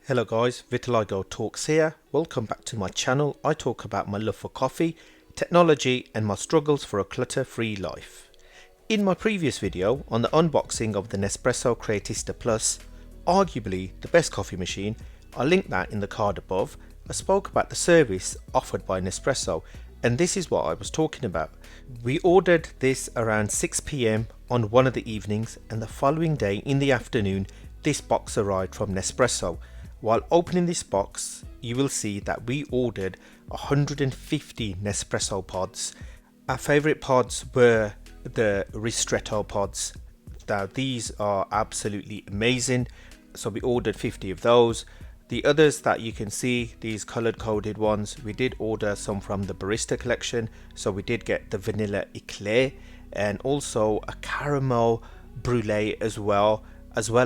Hello guys, Vitiligo Talks here. Welcome back to my channel. I talk about my love for coffee, technology and my struggles for a clutter-free life. In my previous video on the unboxing of the Nespresso Creatista Plus, arguably the best coffee machine, I linked that in the card above. I spoke about the service offered by Nespresso, and this is what I was talking about. We ordered this around 6 PM on one of the evenings, and the following day in the afternoon this box arrived from Nespresso. While opening this box, you will see that we ordered 150 Nespresso pods. Our favourite pods were the Ristretto pods. Now these are absolutely amazing, so we ordered 50 of those. The others that you can see, these coloured coded ones, we did order some from the barista collection, so we did get the vanilla eclair and also a caramel brulee as well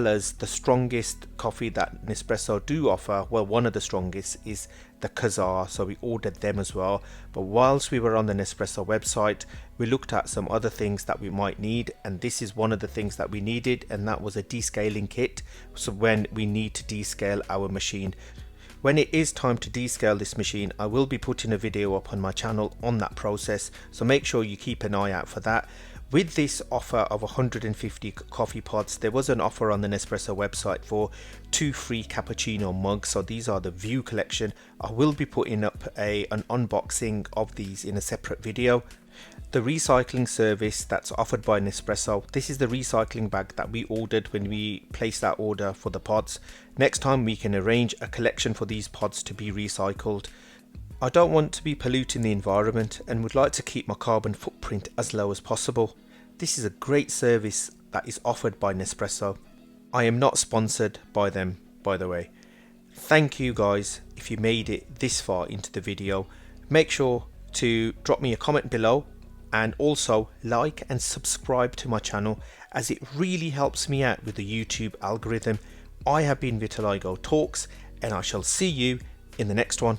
as the strongest coffee that Nespresso do offer. Well, one of the strongest is the Kazar, so we ordered them as well. But whilst we were on the Nespresso website, we looked at some other things that we might need, and this is one of the things that we needed, and that was a descaling kit. So when we need to descale our machine, when it is time to descale this machine, I will be putting a video up on my channel on that process, so make sure you keep an eye out for that. With this offer of 150 coffee pods, there was an offer on the Nespresso website for 2 free cappuccino mugs, so these are the View collection. I will be putting up an unboxing of these in a separate video. The recycling service that's offered by Nespresso, this is the recycling bag that we ordered when we placed that order for the pods. Next time we can arrange a collection for these pods to be recycled. I don't want to be polluting the environment and would like to keep my carbon footprint as low as possible. This is a great service that is offered by Nespresso. I am not sponsored by them, by the way. Thank you guys if you made it this far into the video. Make sure to drop me a comment below and also like and subscribe to my channel, as it really helps me out with the YouTube algorithm. I have been Vitiligo Talks, and I shall see you in the next one.